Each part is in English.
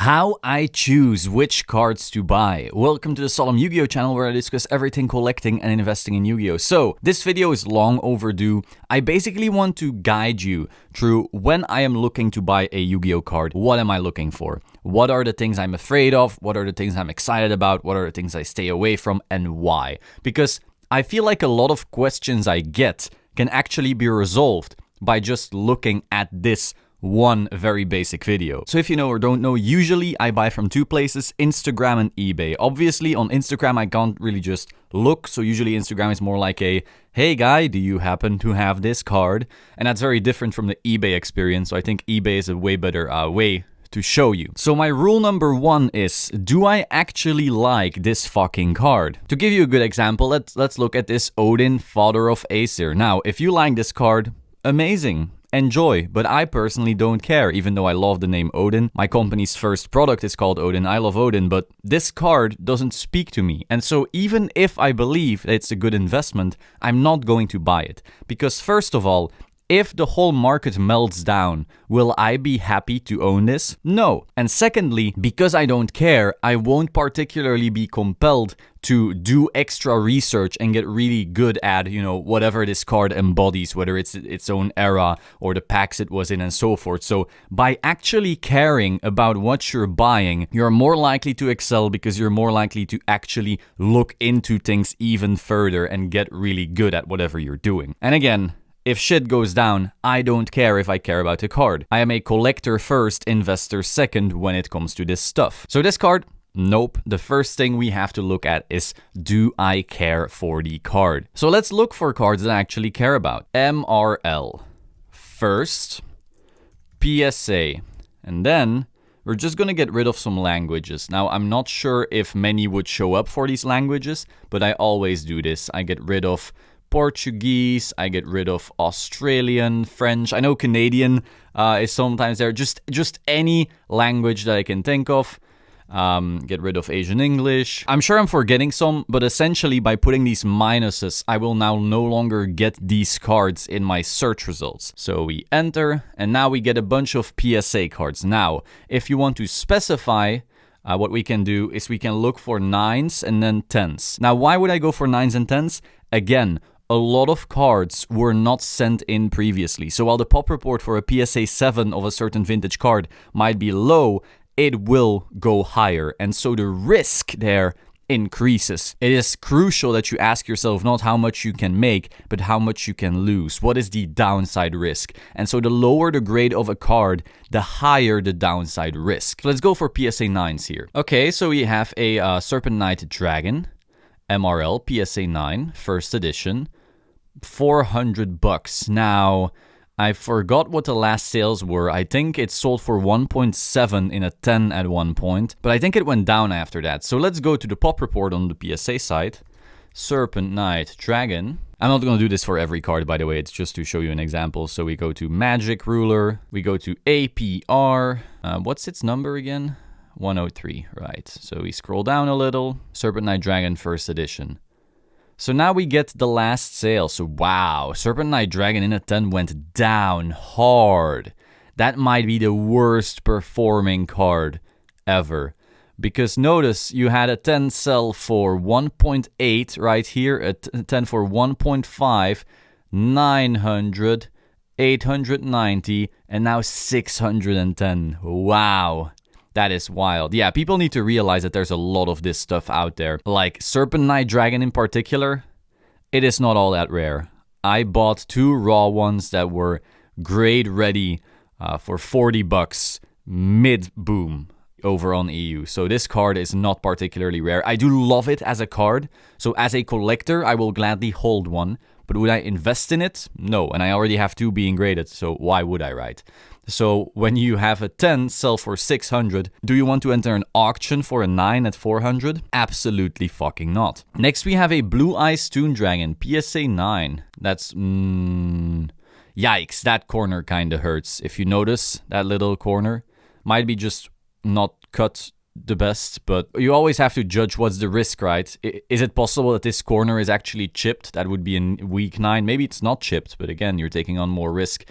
How I choose which cards to buy. Welcome to the Solemn YuGiOh channel where I discuss everything collecting and investing in Yu-Gi-Oh! So, this video is long overdue. I basically want to guide you through when I am looking to buy a Yu-Gi-Oh! Card. What am I looking for? What are the things I'm afraid of? What are the things I'm excited about? What are the things I stay away from? And why? Because I feel like a lot of questions I get can actually be resolved by just looking at this one very basic video. So if you know or don't know, usually I buy from two places, Instagram and eBay. Obviously on Instagram I can't really just look, so usually Instagram is more like a, hey guy, do you happen to have this card? And that's very different from the eBay experience, so I think eBay is a way better way to show you. So my rule number one is, do I actually like this fucking card? To give you a good example, let's look at this Odin, Father of Aesir. Now, if you like this card, amazing. Enjoy, but I personally don't care, even though I love the name Odin. My company's first product is called Odin. I love Odin, but this card doesn't speak to me. And so even if I believe that it's a good investment, I'm not going to buy it. Because first of all, if the whole market melts down, will I be happy to own this? No. And secondly, because I don't care, I won't particularly be compelled to do extra research and get really good at, whatever this card embodies, whether it's its own era or the packs it was in and so forth. So by actually caring about what you're buying, you're more likely to excel because you're more likely to actually look into things even further and get really good at whatever you're doing. And again, if shit goes down, I don't care if I care about a card. I am a collector first, investor second when it comes to this stuff. So this card, nope. The first thing we have to look at is, do I care for the card? So let's look for cards that I actually care about. MRL. First, PSA. And then we're just gonna get rid of some languages. Now, I'm not sure if many would show up for these languages, but I always do this. I get rid of Portuguese, I get rid of Australian, French. I know Canadian is sometimes there. Just any language that I can think of. Get rid of Asian English. I'm sure I'm forgetting some, but essentially by putting these minuses, I will now no longer get these cards in my search results. So we enter, and now we get a bunch of PSA cards. Now, if you want to specify, what we can do is we can look for 9s and then 10s. Now, why would I go for 9s and 10s? Again, a lot of cards were not sent in previously. So while the pop report for a PSA 7 of a certain vintage card might be low, it will go higher. And so the risk there increases. It is crucial that you ask yourself not how much you can make, but how much you can lose. What is the downside risk? And so the lower the grade of a card, the higher the downside risk. So let's go for PSA 9s here. Okay, so we have a Serpent Knight Dragon, MRL, PSA 9, first edition. $400. Now, I forgot what the last sales were. I think it sold for 1.7 in a 10 at one point, but I think it went down after that. So let's go to the pop report on the PSA site. Serpent Knight Dragon. I'm not going to do this for every card, by the way. It's just to show you an example. So we go to Magic Ruler. We go to APR. What's its number again? 103, right. So we scroll down a little. Serpent Knight Dragon first edition. So now we get the last sale. So wow, Serpent Knight Dragon in a 10 went down hard. That might be the worst performing card ever. Because notice you had a 10 sell for 1.8 right here, a 10 for 1.5, 900, 890, and now 610. Wow. That is wild. Yeah, people need to realize that there's a lot of this stuff out there. Like Serpent Knight Dragon in particular, it is not all that rare. I bought 2 raw ones that were grade ready for $40 mid-boom over on EU. So this card is not particularly rare. I do love it as a card. So as a collector, I will gladly hold one. But would I invest in it? No, and I already have 2 being graded, so why would I, right? So when you have a 10 sell for 600, do you want to enter an auction for a 9 at 400? Absolutely fucking not. Next we have a Blue Eyes Toon Dragon, PSA 9. That's, yikes, that corner kinda hurts. If you notice, that little corner might be just not cut the best, but you always have to judge what's the risk, right? Is it possible that this corner is actually chipped? That would be in week 9. Maybe it's not chipped, but again, you're taking on more risk.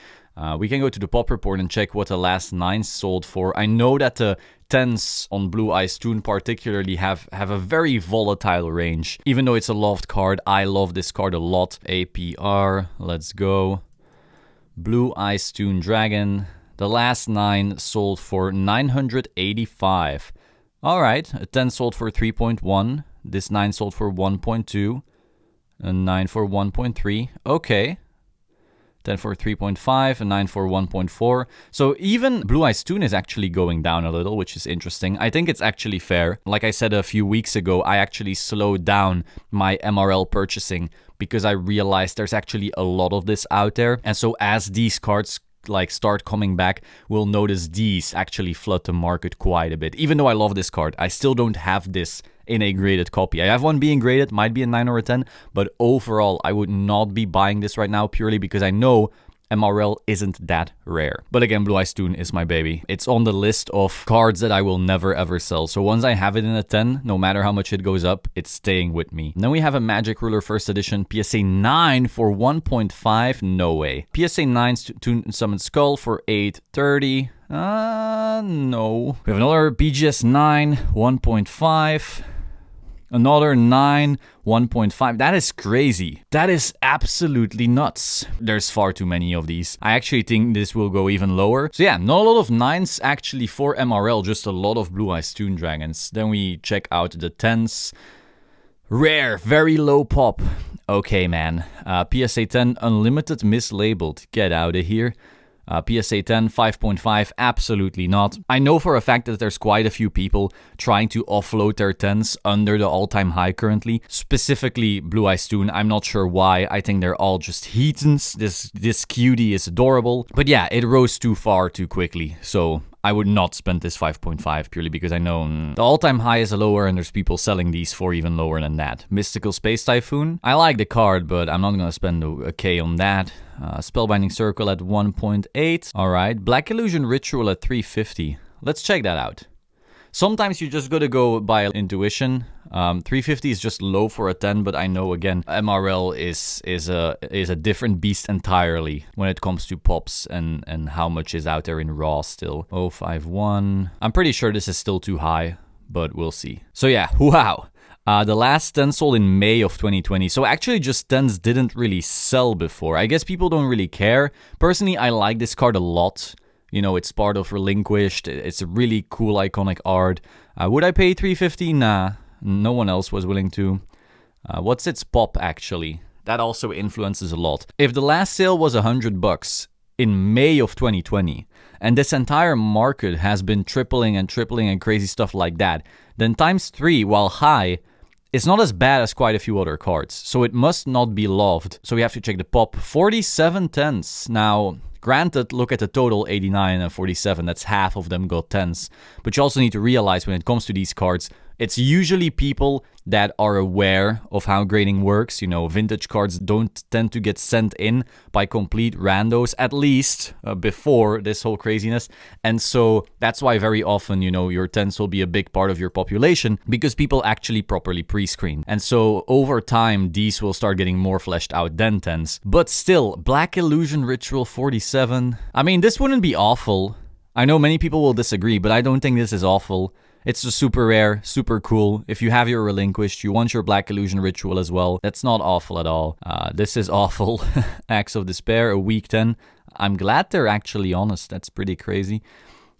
We can go to the pop report and check what the last 9 sold for. I know that the 10s on Blue Eyes Toon particularly have a very volatile range. Even though it's a loved card, I love this card a lot. APR, let's go. Blue Eyes Toon Dragon. The last 9 sold for 985. Alright, a 10 sold for 3.1. This 9 sold for 1.2. A 9 for 1.3. Okay. 10 for 3.5, a 9 for 1.4. So even Blue Eyes Toon is actually going down a little, which is interesting. I think it's actually fair. Like I said a few weeks ago, I actually slowed down my MRL purchasing because I realized there's actually a lot of this out there. And so as these cards like start coming back, we'll notice these actually flood the market quite a bit. Even though I love this card, I still don't have this in a graded copy. I have one being graded, might be a 9 or a 10, but overall I would not be buying this right now purely because I know MRL isn't that rare. But again, Blue Eyes Toon is my baby. It's on the list of cards that I will never ever sell. So once I have it in a 10, no matter how much it goes up, it's staying with me. Then we have a Magic Ruler First Edition PSA 9 for 1.5. No way. PSA 9 Toon Summon Skull for 830. No. We have another BGS 9, 1.5. Another 9, 1.5. That is crazy. That is absolutely nuts. There's far too many of these. I actually think this will go even lower. So yeah, not a lot of 9s actually for MRL, just a lot of Blue Eyes Toon Dragons. Then we check out the 10s. Rare, very low pop. Okay, man. PSA 10 Unlimited mislabeled. Get out of here. PSA 10, 5.5, absolutely not. I know for a fact that there's quite a few people trying to offload their 10s under the all-time high currently. Specifically Blue Eyes Toon, I'm not sure why. I think they're all just heathens. This cutie is adorable. But yeah, it rose too far too quickly. So I would not spend this 5.5 purely because I know the all-time high is lower and there's people selling these for even lower than that. Mystical Space Typhoon. I like the card, but I'm not gonna spend a K on that. Spellbinding Circle at 1.8. Alright, Black Illusion Ritual at 350. Let's check that out. Sometimes you just gotta go by intuition. 350 is just low for a 10, but I know again MRL is a different beast entirely when it comes to pops and how much is out there in raw still. 051. I'm pretty sure this is still too high, but we'll see. So yeah, wow. The last 10 sold in May of 2020. So actually just 10s didn't really sell before. I guess people don't really care. Personally, I like this card a lot. You know, it's part of Relinquished. It's a really cool, iconic art. Would I pay 350? Nah, no one else was willing to. What's its pop, actually? That also influences a lot. If the last sale was $100 in May of 2020, and this entire market has been tripling and crazy stuff like that, then times 3, while high, it's not as bad as quite a few other cards. So it must not be loved. So we have to check the pop. 47 10s. Now, granted, look at the total, 89 and 47. That's half of them got 10s. But you also need to realize when it comes to these cards, it's usually people that are aware of how grading works. You know, vintage cards don't tend to get sent in by complete randos, at least before this whole craziness. And so that's why very often, you know, your 10s will be a big part of your population because people actually properly pre-screen. And so over time, these will start getting more fleshed out than 10s. But still, Black Illusion Ritual 47. I mean, this wouldn't be awful. I know many people will disagree, but I don't think this is awful. It's just super rare, super cool. If you have your Relinquished, you want your Black Illusion Ritual as well. That's not awful at all. This is awful. Acts of Despair, a weak 10. I'm glad they're actually honest. That's pretty crazy.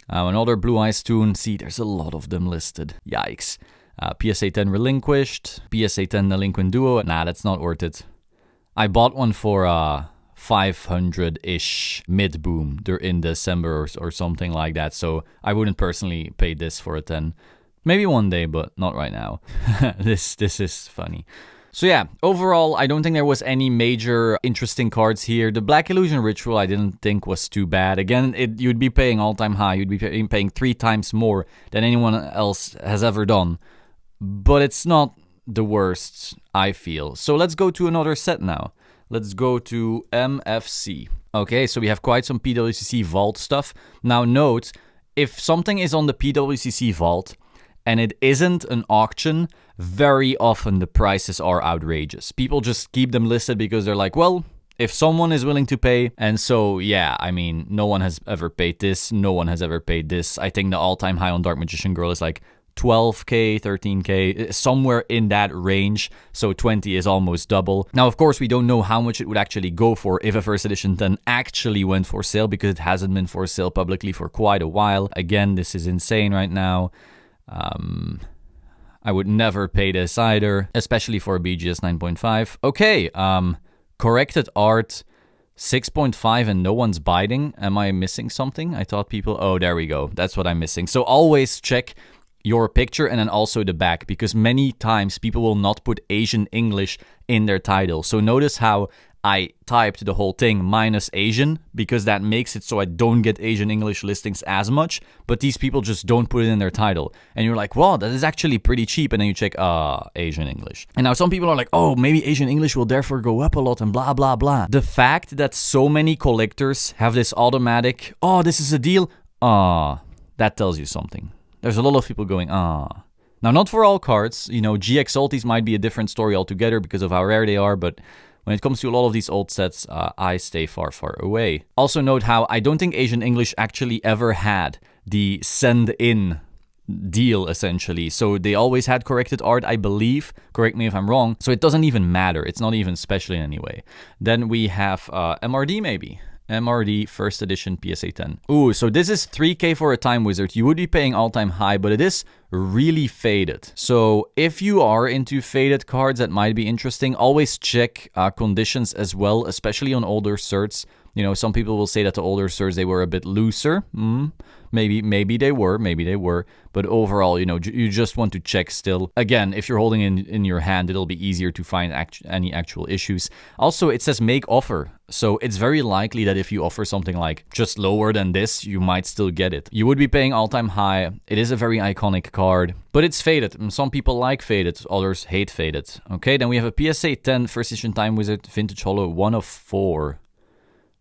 Another Blue Eyes Toon. See, there's a lot of them listed. Yikes. PSA 10 Relinquished. PSA 10 Delinquent Duo. Nah, that's not worth it. I bought one for 500-ish mid-boom in December or something like that. So I wouldn't personally pay this for a 10. Maybe one day, but not right now. This is funny. So yeah, overall, I don't think there was any major interesting cards here. The Black Illusion Ritual I didn't think was too bad. Again, you'd be paying all-time high. You'd be paying 3 times more than anyone else has ever done. But it's not the worst, I feel. So let's go to another set now. Let's go to MFC. Okay, so we have quite some PWCC Vault stuff. Now note, if something is on the PWCC Vault and it isn't an auction, very often the prices are outrageous. People just keep them listed because they're like, well, If someone is willing to pay, and so, yeah, I mean, no one has ever paid this. No one has ever paid this. I think the all-time high on Dark Magician Girl is like 12k, 13k, somewhere in that range. So 20 is almost double. Now, of course, we don't know how much it would actually go for if a first edition 10 actually went for sale, because it hasn't been for sale publicly for quite a while. Again, this is insane right now. I would never pay this either, especially for a BGS 9.5. Okay, corrected art 6.5 and no one's biting. Am I missing something? I thought people... Oh, there we go. That's what I'm missing. So always check your picture and then also the back, because many times people will not put Asian English in their title. So notice how I typed the whole thing minus Asian, because that makes it so I don't get Asian English listings as much, but these people just don't put it in their title. And you're like, wow, that is actually pretty cheap. And then you check, Asian English. And now some people are like, oh, maybe Asian English will therefore go up a lot and blah, blah, blah. The fact that so many collectors have this automatic, oh, this is a deal, that tells you something. There's a lot of people going, Now, not for all cards. You know, GX Ultis might be a different story altogether because of how rare they are, but when it comes to a lot of these old sets, I stay far, far away. Also note how I don't think Asian English actually ever had the send-in deal, essentially. So they always had corrected art, I believe. Correct me if I'm wrong. So it doesn't even matter. It's not even special in any way. Then we have MRD, maybe. MRD first edition PSA 10. Ooh, so this is 3k for a Time Wizard. You would be paying all-time high, but it is really faded. So if you are into faded cards, that might be interesting. Always check conditions as well, especially on older certs. You know, some people will say that the older certs, they were a bit looser. Maybe they were. But overall, you know, you just want to check still. Again, if you're holding in your hand, it'll be easier to find any actual issues. Also, it says make offer. So it's very likely that if you offer something like just lower than this, you might still get it. You would be paying all-time high. It is a very iconic card, but it's faded. Some people like faded, others hate faded. Okay, then we have a PSA 10 first edition Time Wizard Vintage Holo 1 of 4.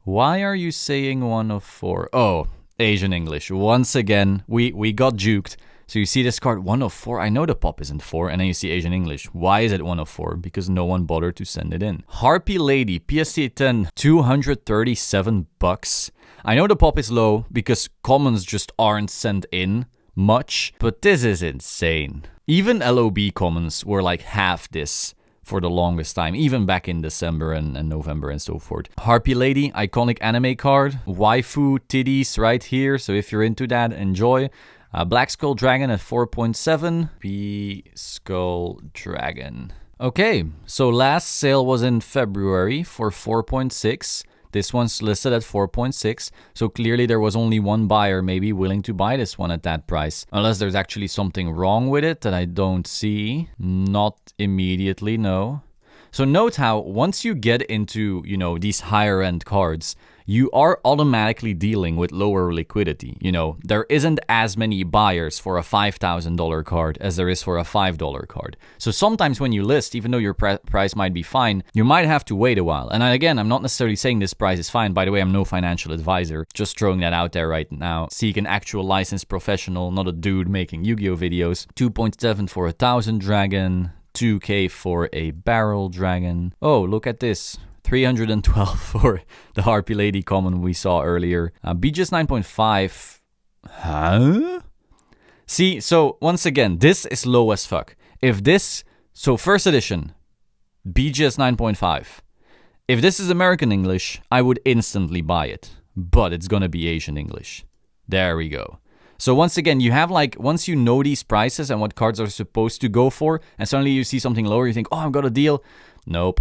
Why are you saying 1 of 4? Oh, Asian English. Once again, we got juked. So you see this card, 1 of 4. I know the pop isn't 4, and then you see Asian English. Why is it 1 of 4? Because no one bothered to send it in. Harpy Lady, PSA 10, 237 bucks. I know the pop is low because commons just aren't sent in much, but this is insane. Even LOB commons were like half this for the longest time, even back in December and November and so forth. Harpy Lady, iconic anime card. Waifu titties right here, so if you're into that, enjoy. Black Skull Dragon at 4.7. B Skull Dragon. Okay, so last sale was in February for 4.6. This one's listed at 4.6, so clearly there was only one buyer maybe willing to buy this one at that price. Unless there's actually something wrong with it that I don't see. Not immediately, no. So note how once you get into, you know, these higher end cards, you are automatically dealing with lower liquidity. You know, there isn't as many buyers for a $5,000 card as there is for a $5 card. So sometimes when you list, even though your price might be fine, you might have to wait a while. And again, I'm not necessarily saying this price is fine. By the way, I'm no financial advisor. Just throwing that out there right now. Seek an actual licensed professional, not a dude making Yu-Gi-Oh videos. 2.7 for a 1000 dragon. 2k for a barrel dragon. Oh, look at this. 312 for the Harpy Lady common we saw earlier. BGS 9.5. Huh? See, so once again, this is low as fuck. If this, so first edition, BGS 9.5. If this is American English, I would instantly buy it. But it's gonna be Asian English. There we go. So once again, you have like, once you know these prices and what cards are supposed to go for, and suddenly you see something lower, you think, oh, I've got a deal. Nope.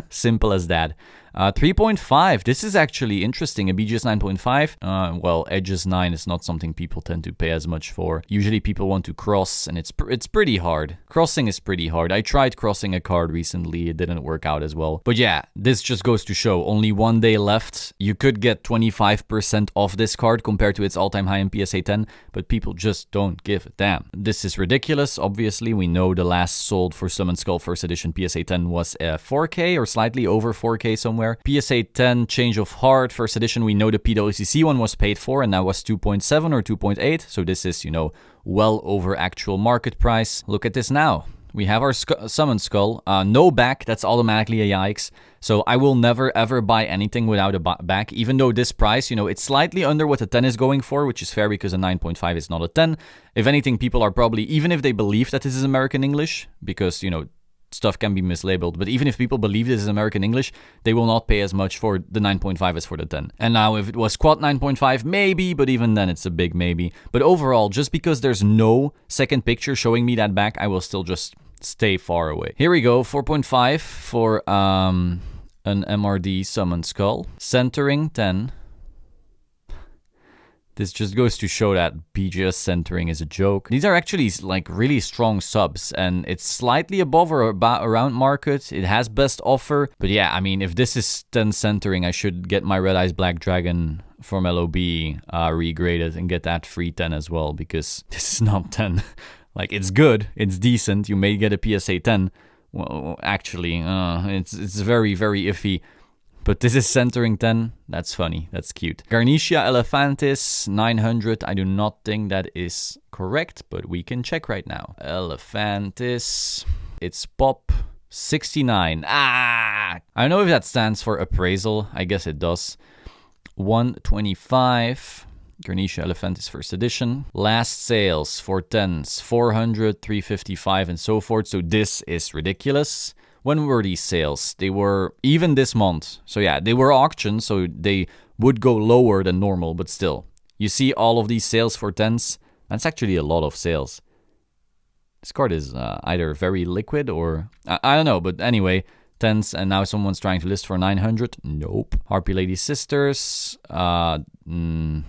Simple as that. 3.5. This is actually interesting. A BGS 9.5. Well, Edges 9 is not something people tend to pay as much for. Usually people want to cross, and it's pretty hard. Crossing is pretty hard. I tried crossing a card recently. It didn't work out as well. But yeah, this just goes to show. Only 1 day left. You could get 25% off this card compared to its all-time high in PSA 10, but people just don't give a damn. This is ridiculous. Obviously, we know the last sold for Summon Skull First Edition PSA 10 was 4K or slightly over 4K somewhere. PSA 10 Change of Heart First Edition, we know the PWCC one was paid for, and that was 2.7 or 2.8. So this is, you know, well over actual market price. Look at this now. We have our summon skull. No back, that's automatically a yikes. So I will never ever buy anything without a back, even though this price, you know, it's slightly under what a 10 is going for, which is fair because a 9.5 is not a 10. If anything, people are probably, even if they believe that this is American English, because, you know, stuff can be mislabeled, but even if people believe this is American English, they will not pay as much for the 9.5 as for the 10. And now if it was quad 9.5, maybe, but even then it's a big maybe. But overall, just because there's no second picture showing me that back, I will still just stay far away. Here we go, 4.5 for an MRD summon skull. Centering 10. This just goes to show that BGS centering is a joke. These are actually like really strong subs, and it's slightly above or around market. It has best offer, but yeah, I mean, if this is 10 centering, I should get my Red Eyes Black Dragon from LOB regraded and get that free 10 as well, because this is not 10. Like, it's good, it's decent. You may get a PSA 10. Well, actually, it's very, very iffy. But this is centering 10. That's funny. That's cute. Garnicia Elephantis 900. I do not think that is correct, but we can check right now. Elephantis. It's pop 69. I don't know if that stands for appraisal. I guess it does. 125. Garnicia Elephantis first edition. Last sales for 10s. 400, 355, and so forth. So this is ridiculous. When were these sales? They were even this month. So yeah, they were auctions, so they would go lower than normal, but still. You see all of these sales for 10s? That's actually a lot of sales. This card is either very liquid or... I don't know, but anyway, 10s, and now someone's trying to list for 900. Nope. Harpy Lady Sisters. I don't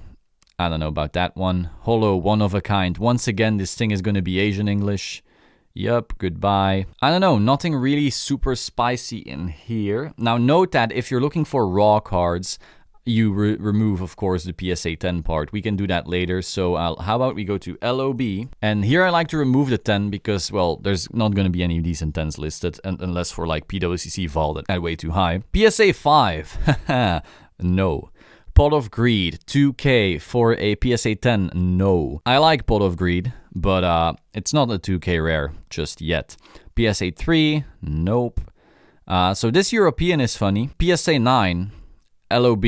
know about that one. Holo, one of a kind. Once again, this thing is going to be Asian English. Yup, goodbye. I don't know, nothing really super spicy in here. Now note that if you're looking for raw cards, you remove, of course, the PSA 10 part. We can do that later. So how about we go to LOB? And here I like to remove the 10 because, well, there's not going to be any decent 10s listed, unless for like PWCC Vault at way too high. PSA 5, no. Pot of Greed, 2K for a PSA 10, no. I like Pot of Greed, but it's not a 2K rare just yet. PSA 3, nope. So this European is funny. PSA 9, LOB,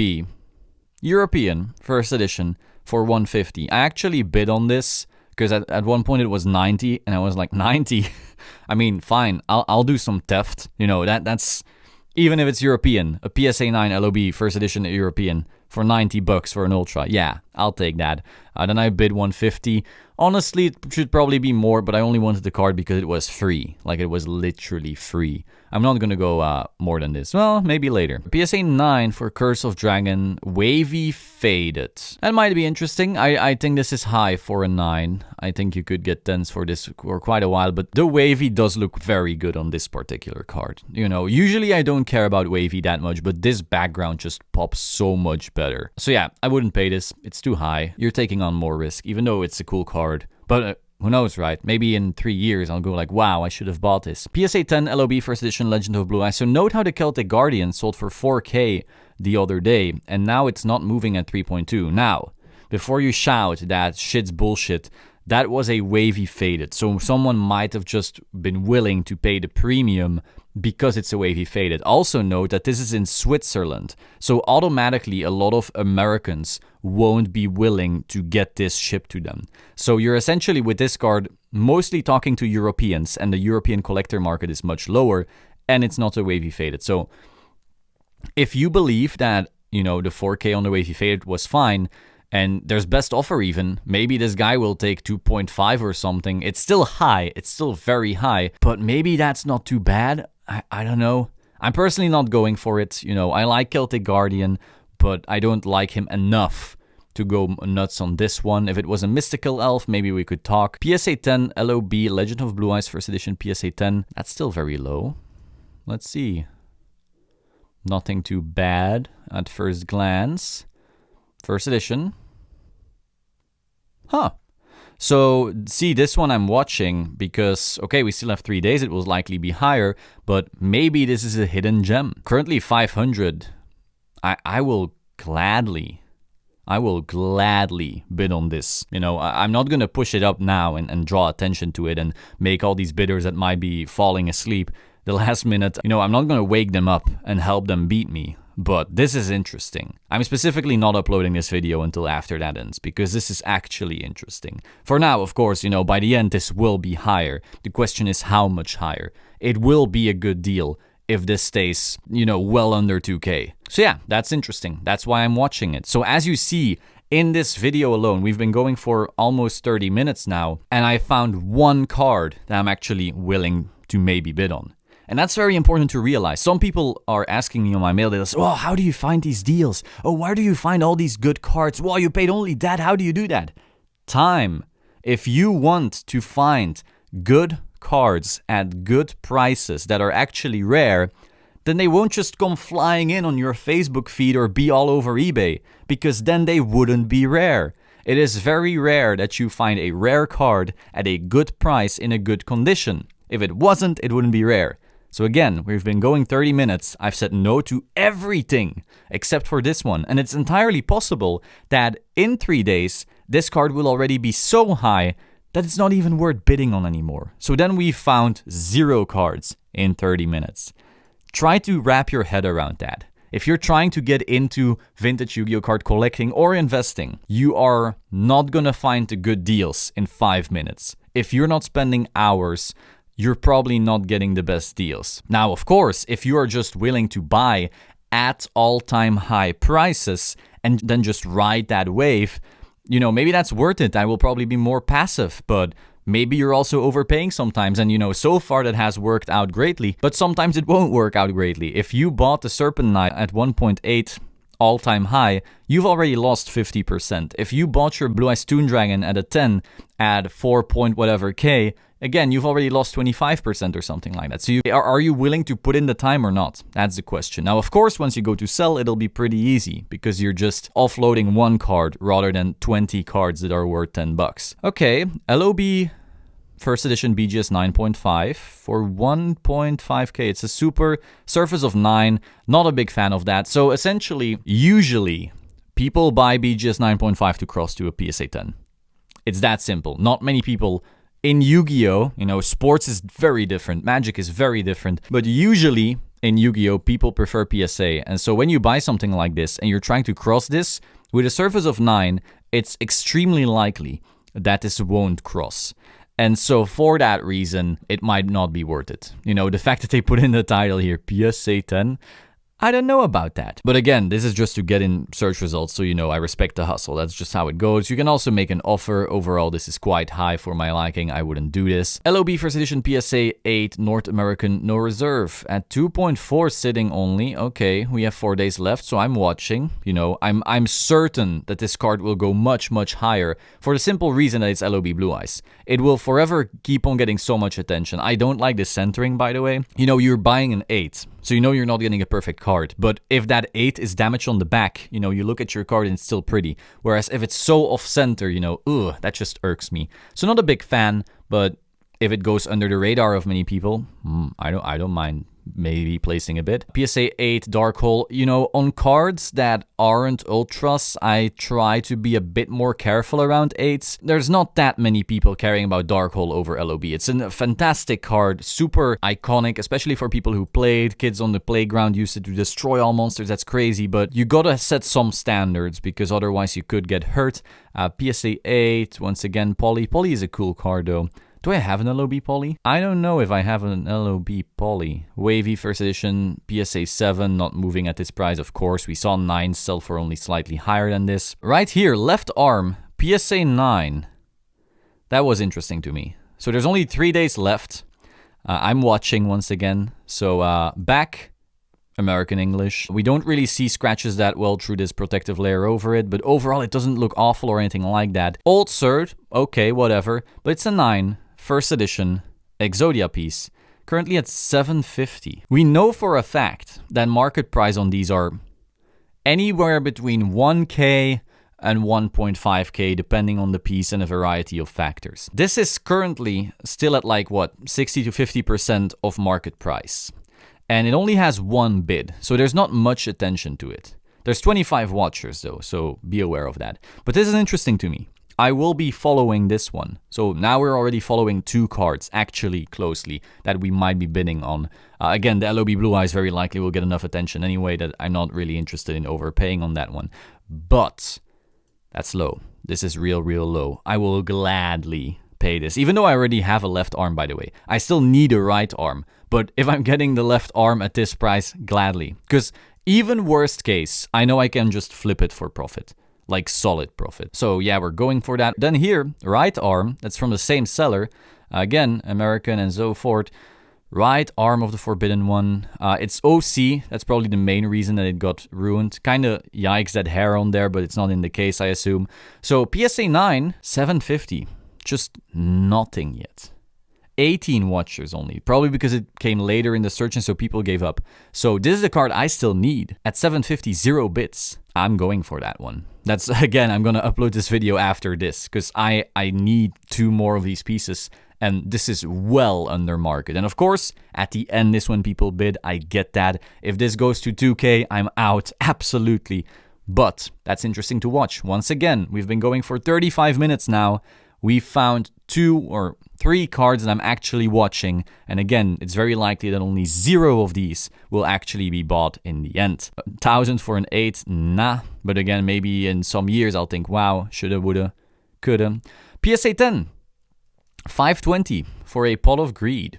European, first edition, for 150. I actually bid on this, because at one point it was 90, and I was like, 90? I mean, fine, I'll do some theft. You know, that's... Even if it's European, a PSA 9 LOB, first edition European, for 90 bucks for an Ultra. Yeah, I'll take that. Then I bid 150. Honestly, it should probably be more, but I only wanted the card because it was free. Like, it was literally free. I'm not going to go more than this. Well, maybe later. PSA 9 for Curse of Dragon, Wavy Faded. That might be interesting. I think this is high for a 9. I think you could get 10s for this for quite a while, but the Wavy does look very good on this particular card. You know, usually I don't care about Wavy that much, but this background just pops so much better. So yeah, I wouldn't pay this. It's too high. You're taking on more risk, even though it's a cool card. But who knows, right? Maybe in 3 years I'll go like, wow, I should have bought this. PSA 10 LOB first edition Legend of Blue Eyes. So note how the Celtic Guardian sold for 4K the other day, and now it's not moving at 3.2. Now, before you shout that shit's bullshit, that was a Wavy Faded. So someone might have just been willing to pay the premium because it's a Wavy Faded. Also note that this is in Switzerland. So automatically a lot of Americans won't be willing to get this shipped to them. So you're essentially with this card mostly talking to Europeans, and the European collector market is much lower, and it's not a Wavy Faded. So if you believe that, you know, the 4K on the Wavy Faded was fine, and there's best offer even, maybe this guy will take 2.5 or something. It's still high, it's still very high, but maybe that's not too bad. I don't know. I'm personally not going for it. You know, I like Celtic Guardian, but I don't like him enough to go nuts on this one. If it was a mystical elf, maybe we could talk. PSA 10 LOB Legend of Blue Eyes first edition PSA 10. That's still very low. Let's see. Nothing too bad at first glance. First edition. Huh. So, see, this one I'm watching because, okay, we still have 3 days. It will likely be higher, but maybe this is a hidden gem. Currently 500. I will gladly I will gladly bid on this. You know, I'm not going to push it up now and draw attention to it and make all these bidders that might be falling asleep the last minute. You know, I'm not going to wake them up and help them beat me. But this is interesting. I'm specifically not uploading this video until after that ends, because this is actually interesting. For now, of course, you know, by the end, this will be higher. The question is how much higher. It will be a good deal if this stays, you know, well under 2K. So yeah, that's interesting. That's why I'm watching it. So as you see, in this video alone, we've been going for almost 30 minutes now, and I found one card that I'm actually willing to maybe bid on. And that's very important to realize. Some people are asking me on my mail, they'll say, oh, how do you find these deals? Oh, where do you find all these good cards? Well, you paid only that. How do you do that? Time. If you want to find good cards at good prices that are actually rare, then they won't just come flying in on your Facebook feed or be all over eBay, because then they wouldn't be rare. It is very rare that you find a rare card at a good price in a good condition. If it wasn't, it wouldn't be rare. So again, we've been going 30 minutes. I've said no to everything except for this one. And it's entirely possible that in 3 days, this card will already be so high that it's not even worth bidding on anymore. So then we found 0 cards in 30 minutes. Try to wrap your head around that. If you're trying to get into vintage Yu-Gi-Oh card collecting or investing, you are not gonna find the good deals in 5 minutes. If you're not spending hours, you're probably not getting the best deals. Now, of course, if you are just willing to buy at all-time high prices and then just ride that wave, you know, maybe that's worth it. I will probably be more passive, but maybe you're also overpaying sometimes. And, you know, so far that has worked out greatly, but sometimes it won't work out greatly. If you bought the Serpent Knight at 1.8 all-time high, you've already lost 50%. If you bought your Blue Eyes Toon Dragon at a 10 at 4 point whatever K, again, you've already lost 25% or something like that. So are you willing to put in the time or not? That's the question. Now, of course, once you go to sell, it'll be pretty easy because you're just offloading one card rather than 20 cards that are worth 10 bucks. Okay, LOB First Edition BGS 9.5 for 1.5k. It's a super surface of 9. Not a big fan of that. So essentially, usually, people buy BGS 9.5 to cross to a PSA 10. It's that simple. Not many people. In Yu-Gi-Oh, you know, sports is very different. Magic is very different. But usually in Yu-Gi-Oh, people prefer PSA. And so when you buy something like this and you're trying to cross this with a surface of 9, it's extremely likely that this won't cross. And so for that reason, it might not be worth it. You know, the fact that they put in the title here, PSA 10, I don't know about that. But again, this is just to get in search results, so you know I respect the hustle. That's just how it goes. You can also make an offer. Overall, this is quite high for my liking. I wouldn't do this. LOB First Edition PSA 8 North American No Reserve at 2.4 sitting only. Okay, we have 4 days left, so I'm watching. You know, I'm certain that this card will go much, much higher for the simple reason that it's LOB Blue Eyes. It will forever keep on getting so much attention. I don't like the centering, by the way. You know, you're buying an 8. So you know you're not getting a perfect card. But if that 8 is damaged on the back, you know, you look at your card and it's still pretty. Whereas if it's so off-center, you know, that just irks me. So not a big fan, but if it goes under the radar of many people, I don't mind maybe placing a bid. PSA 8 Dark Hole, you know, on cards that aren't ultras, I try to be a bit more careful around 8s. There's not that many people caring about Dark Hole over LOB. It's a fantastic card, super iconic, especially for people who played. Kids on the playground used it to destroy all monsters. That's crazy, but you gotta set some standards because otherwise you could get hurt. PSA 8, once again, Poly. Poly is a cool card though. Do I have an LOB Poly? I don't know if I have an LOB Poly. Wavy First Edition, PSA 7, not moving at this price, of course. We saw 9 sell for only slightly higher than this. Right here, left arm, PSA 9. That was interesting to me. So there's only 3 days left. I'm watching once again. So back, American English. We don't really see scratches that well through this protective layer over it, but overall it doesn't look awful or anything like that. Old Cert, okay, whatever, but it's a 9. First edition Exodia piece, currently at $750. We know for a fact that market price on these are anywhere between 1K and 1.5K, depending on the piece and a variety of factors. This is currently still at like, what, 60 to 50% of market price. And it only has one bid, so there's not much attention to it. There's 25 watchers though, so be aware of that. But this is interesting to me. I will be following this one. So now we're already following 2 cards actually closely that we might be bidding on. Again, the LOB Blue Eyes very likely will get enough attention anyway that I'm not really interested in overpaying on that one. But that's low. This is real low. I will gladly pay this. Even though I already have a left arm, by the way. I still need a right arm. But if I'm getting the left arm at this price, gladly. Because even worst case, I know I can just flip it for profit. Like solid profit. So yeah, we're going for that. Then here, right arm, that's from the same seller. Again, American and so forth. Right arm of the Forbidden One. It's OC. That's probably the main reason that it got ruined. Kind of yikes that hair on there, but it's not in the case, I assume. So PSA 9, 750. Just nothing yet. 18 watchers only. Probably because it came later in the search and so people gave up. So this is the card I still need. At 750, 0 bits. I'm going for that one. That's, again, I'm going to upload this video after this. Because I need 2 more of these pieces. And this is well under market. And of course, at the end is when people bid. I get that. If this goes to 2K, I'm out. Absolutely. But that's interesting to watch. Once again, we've been going for 35 minutes now. We found 2 or 3 cards that I'm actually watching. And again, it's very likely that only 0 of these will actually be bought in the end. 1,000 for an 8, nah. But again, maybe in some years I'll think, wow, shoulda, woulda, coulda. PSA 10, 520 for a Pot of Greed.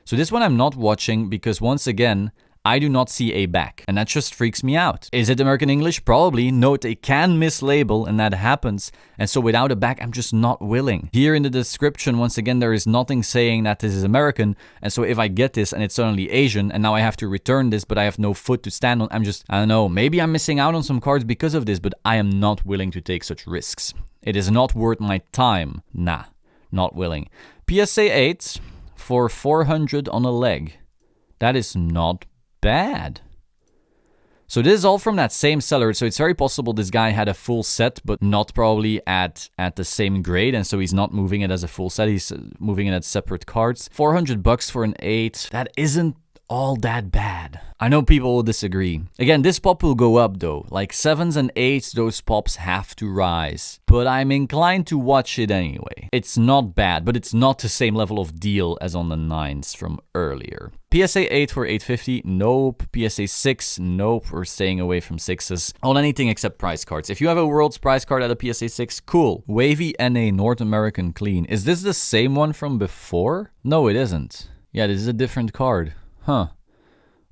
So this one I'm not watching because once again, I do not see a back, and that just freaks me out. Is it American English? Probably. Note, they can mislabel, and that happens. And so without a back, I'm just not willing. Here in the description, once again, there is nothing saying that this is American. And so if I get this and it's suddenly Asian, and now I have to return this, but I have no foot to stand on, I don't know, maybe I'm missing out on some cards because of this, but I am not willing to take such risks. It is not worth my time. Nah, not willing. PSA 8 for 400 on a leg. That is not bad. So this is all from that same seller, so it's very possible this guy had a full set, but not probably at the same grade, and so he's not moving it as a full set, he's moving it as separate cards. 400 bucks for an 8, that isn't all that bad. I know people will disagree. Again, this pop will go up though. Like 7s and 8s, those pops have to rise. But I'm inclined to watch it anyway. It's not bad, but it's not the same level of deal as on the 9s from earlier. PSA 8 for 850, nope. PSA 6, nope. We're staying away from 6s on anything except prize cards. If you have a World's prize card at a PSA 6, cool. Wavy NA North American Clean. Is this the same one from before? No, it isn't. Yeah, this is a different card. Huh.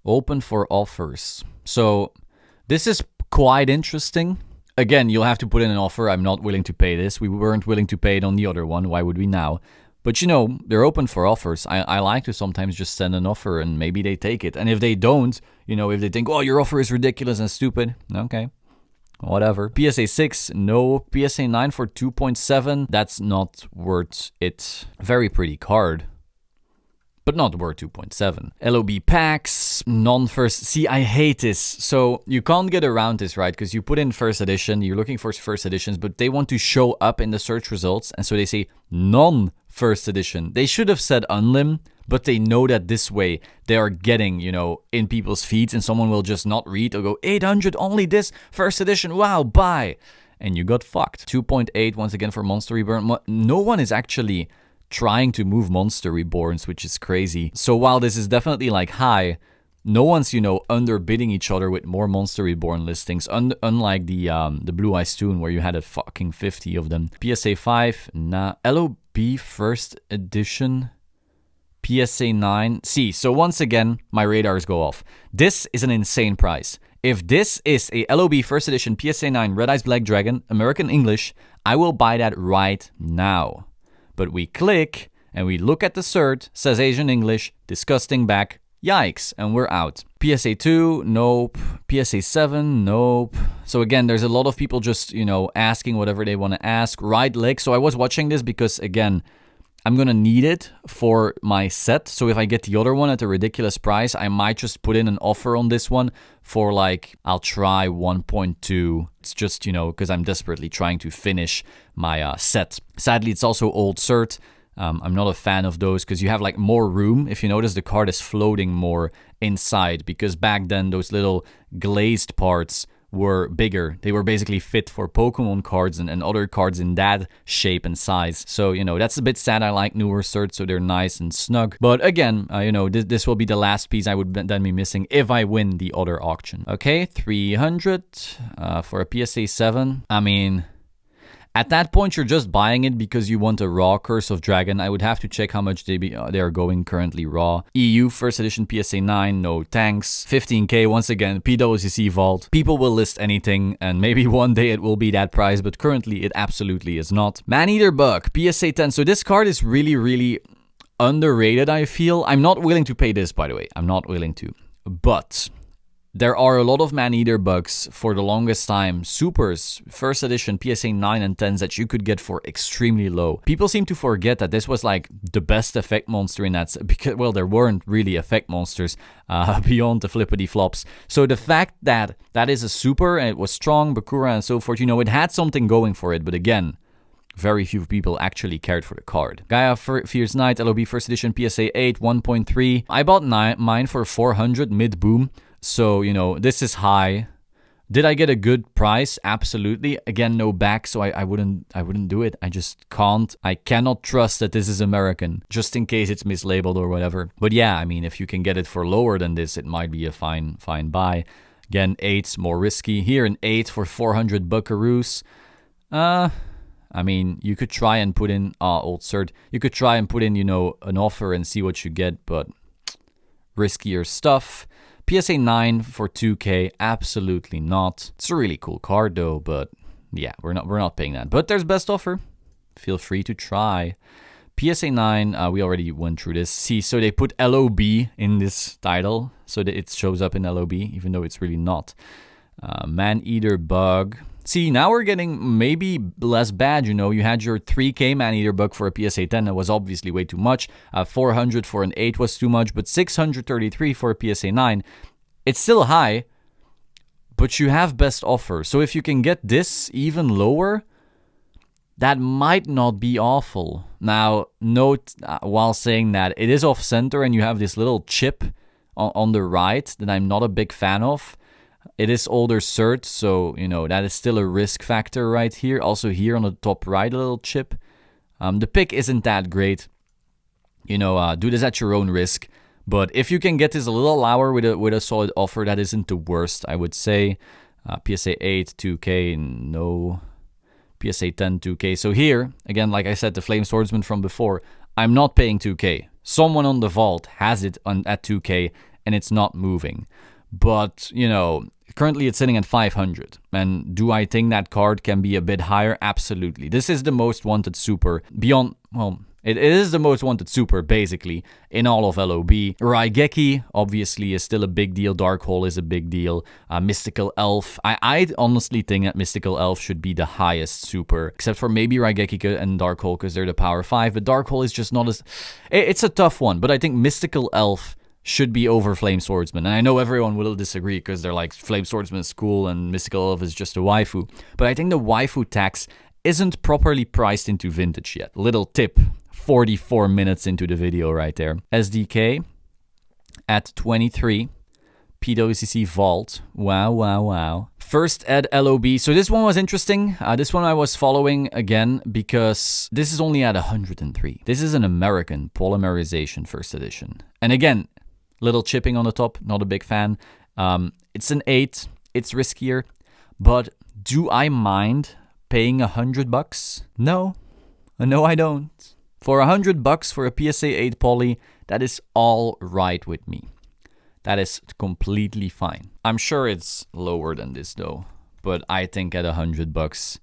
Open for offers. So this is quite interesting. Again, you'll have to put in an offer. I'm not willing to pay this. We weren't willing to pay it on the other one. Why would we now? But you know, they're open for offers. I like to sometimes just send an offer and maybe they take it. And if they don't, you know, if they think, oh, your offer is ridiculous and stupid, okay, whatever. PSA 6, no. PSA 9 for 2.7, that's not worth it. Very pretty card, but not worth 2.7. LOB packs, non-first. See, I hate this. So you can't get around this, right? Because you put in first edition, you're looking for first editions, but they want to show up in the search results. And so they say non-first edition. They should have said unlim, but they know that this way they are getting, you know, in people's feeds and someone will just not read or go 800, only this first edition. Wow, buy. And you got fucked. 2.8 once again for Monster Reborn. No one is actually trying to move Monster Reborns, which is crazy. So while this is definitely like high, no one's, you know, underbidding each other with more Monster Reborn listings, unlike the Blue Eyes Toon where you had a fucking 50 of them. PSA 5, nah. LOB first edition, PSA 9. See, so once again, my radars go off. This is an insane price. If this is a LOB first edition PSA 9 Red Eyes Black Dragon, American English, I will buy that right now. But we click and we look at the cert, says Asian English, disgusting back, yikes, and we're out. PSA 2, nope. PSA 7, nope. So again, there's a lot of people just, you know, asking whatever they want to ask. Right leg. So I was watching this because, again, I'm going to need it for my set. So if I get the other one at a ridiculous price, I might just put in an offer on this one for like, I'll try 1.2. It's just, you know, because I'm desperately trying to finish my set. Sadly, it's also old cert. I'm not a fan of those because you have like more room. If you notice, the card is floating more inside because back then those little glazed parts were bigger. They were basically fit for Pokemon cards and other cards in that shape and size. So, you know, that's a bit sad. I like newer certs, so they're nice and snug. But again, you know, this will be the last piece I would then be missing if I win the other auction. Okay, 300 for a PSA 7. I mean, at that point, you're just buying it because you want a raw Curse of Dragon. I would have to check how much they are going currently raw. EU first edition PSA 9, no thanks. 15k, once again, PWCC Vault. People will list anything, and maybe one day it will be that price, but currently it absolutely is not. Maneater Bug, PSA 10. So this card is really, really underrated, I feel. I'm not willing to pay this, by the way. I'm not willing to. But there are a lot of Maneater Bugs for the longest time. Supers, first edition, PSA 9 and 10s that you could get for extremely low. People seem to forget that this was like the best effect monster in that, because, well, there weren't really effect monsters beyond the flippity flops. So the fact that that is a super and it was strong, Bakura and so forth, you know, it had something going for it. But again, very few people actually cared for the card. Gaia Fierce Knight, LOB first edition, PSA 8, 1.3. I bought mine for 400 mid-boom. So, you know, this is high. Did I get a good price? Absolutely. Again, no back, so I wouldn't do it. I just can't. I cannot trust that this is American, just in case it's mislabeled or whatever. But yeah, I mean, if you can get it for lower than this, it might be a fine buy. Again, 8's more risky. Here, an 8 for 400 buckaroos. I mean, you could try and put in, old cert. You could try and put in, you know, an offer and see what you get, but riskier stuff. PSA 9 for 2k, absolutely not. It's a really cool card though, but yeah, we're not paying that. But there's best offer. Feel free to try. PSA 9, we already went through this. See, so they put LOB in this title, so that it shows up in LOB, even though it's really not. Maneater Bug. See, now we're getting maybe less bad, you know. You had your 3k Maneater Bug for a PSA 10. That was obviously way too much. 400 for an 8 was too much, but 633 for a PSA 9. It's still high, but you have best offer. So if you can get this even lower, that might not be awful. Now, note while saying that, it is off-center and you have this little chip on the right that I'm not a big fan of. It is older cert, so, you know, that is still a risk factor right here. Also here on the top right, a little chip. The pick isn't that great. You know, do this at your own risk. But if you can get this a little lower with a solid offer, that isn't the worst, I would say. PSA 8, 2k, no. PSA 10, 2k. So here, again, like I said, the Flame Swordsman from before, I'm not paying 2k. Someone on the vault has it at 2k, and it's not moving. But, you know, currently it's sitting at 500. And do I think that card can be a bit higher? Absolutely. This is the most wanted super beyond, well, it is the most wanted super, basically, in all of LOB. Raigeki, obviously, is still a big deal. Dark Hole is a big deal. Mystical Elf. I honestly think that Mystical Elf should be the highest super, except for maybe Raigeki and Dark Hole, because they're the power 5. But Dark Hole is just not as... It's a tough one, but I think Mystical Elf should be over Flame Swordsman. And I know everyone will disagree, because they're like, Flame Swordsman is cool and Mystical Elf is just a waifu. But I think the waifu tax isn't properly priced into Vintage yet. Little tip. 44 minutes into the video right there. SDK at 23. PWCC Vault. Wow, wow, wow. First Ed LOB. So this one was interesting. This one I was following again because this is only at 103. This is an American Polymerization first edition. And again, little chipping on the top. Not a big fan. It's an 8. It's riskier. But do I mind paying $100? No. No, I don't. For $100 for a PSA 8 poly, that is all right with me. That is completely fine. I'm sure it's lower than this though, but I think at $100,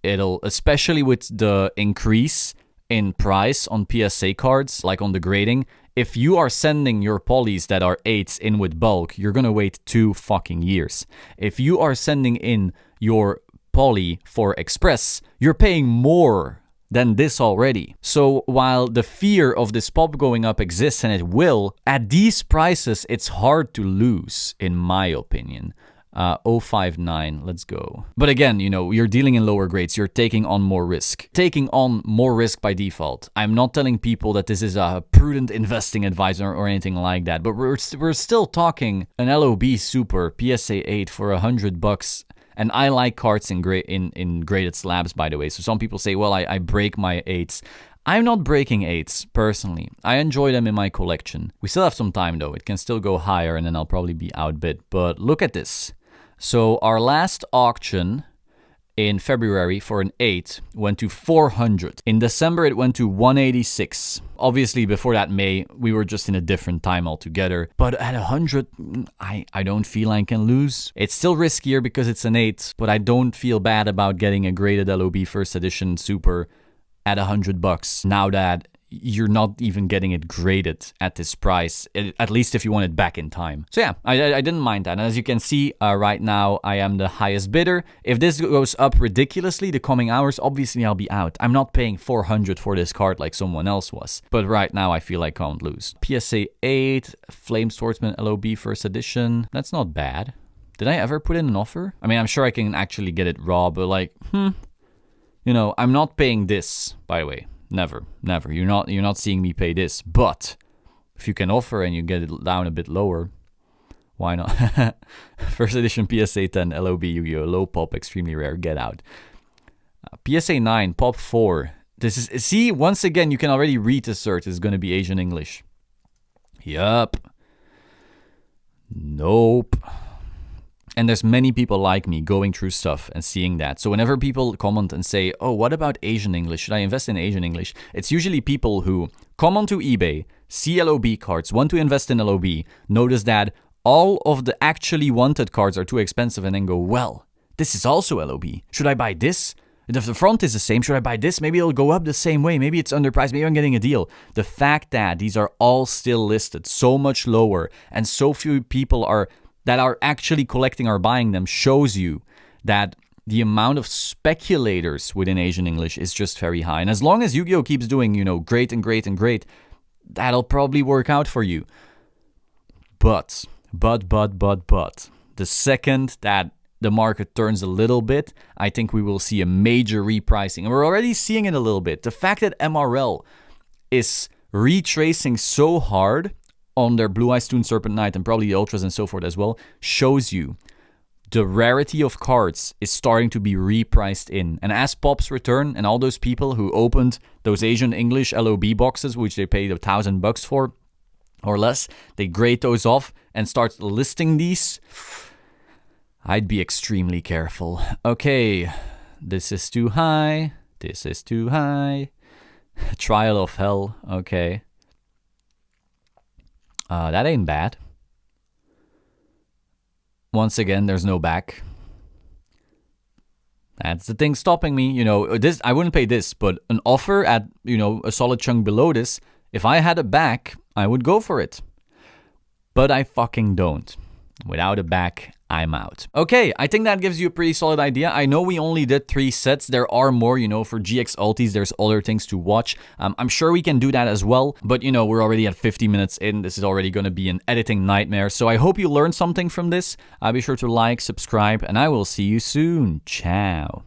it'll, especially with the increase in price on PSA cards, like on the grading, if you are sending your polys that are 8s in with bulk, you're gonna wait 2 fucking years. If you are sending in your poly for express, you're paying more than this already. So while the fear of this pop going up exists, and it will, at these prices, it's hard to lose, in my opinion. 059, let's go. But again, you know, you're dealing in lower grades. You're taking on more risk. Taking on more risk by default. I'm not telling people that this is a prudent investing advice or anything like that, but we're still talking an LOB Super PSA 8 for $100. And I like cards in graded slabs, by the way. So some people say, well, I break my 8s. I'm not breaking 8s, personally. I enjoy them in my collection. We still have some time, though. It can still go higher, and then I'll probably be outbid. But look at this. So our last auction in February for an 8 went to 400. In December, it went to 186. Obviously, before that May, we were just in a different time altogether. But at 100, I don't feel I can lose. It's still riskier because it's an 8, but I don't feel bad about getting a graded LOB first edition Super at $100 now that you're not even getting it graded at this price, at least if you want it back in time. So yeah, I didn't mind that. And as you can see, right now, I am the highest bidder. If this goes up ridiculously the coming hours, obviously I'll be out. I'm not paying 400 for this card like someone else was. But right now, I feel I can't lose. PSA 8, Flame Swordsman LOB First Edition. That's not bad. Did I ever put in an offer? I mean, I'm sure I can actually get it raw, but like, you know, I'm not paying this, by the way. Never. You're not seeing me pay this. But if you can offer and you get it down a bit lower, why not? First edition PSA 10 LOB YuGiOh, low pop, extremely rare, get out. PSA 9 pop 4. This is, see, once again you can already read the cert. It's going to be Asian English. Yup. Nope. And there's many people like me going through stuff and seeing that. So whenever people comment and say, oh, what about Asian English? Should I invest in Asian English? It's usually people who come onto eBay, see LOB cards, want to invest in LOB, notice that all of the actually wanted cards are too expensive, and then go, well, this is also LOB. Should I buy this? If the front is the same, should I buy this? Maybe it'll go up the same way. Maybe it's underpriced. Maybe I'm getting a deal. The fact that these are all still listed so much lower and so few people that are actually collecting or buying them shows you that the amount of speculators within Asian English is just very high. And as long as YuGiOh keeps doing, you know, great and great and great, that'll probably work out for you. But, the second that the market turns a little bit, I think we will see a major repricing. And we're already seeing it a little bit. The fact that MRL is retracing so hard on their Blue Eyes Toon Serpent Knight and probably the Ultras and so forth as well, shows you the rarity of cards is starting to be repriced in. And as pops return, and all those people who opened those Asian English LOB boxes, which they paid $1,000 for or less, they grade those off and start listing these, I'd be extremely careful. Okay, this is too high. This is too high. Trial of Hell, okay. That ain't bad. Once again, there's no back. That's the thing stopping me. You know, this I wouldn't pay this, but an offer at, you know, a solid chunk below this, if I had a back, I would go for it. But I fucking don't. Without a back, I'm out. Okay, I think that gives you a pretty solid idea. I know we only did 3 sets. There are more, you know, for GX Ultis, there's other things to watch. I'm sure we can do that as well. But, you know, we're already at 50 minutes in. This is already going to be an editing nightmare. So I hope you learned something from this. Be sure to like, subscribe, and I will see you soon. Ciao.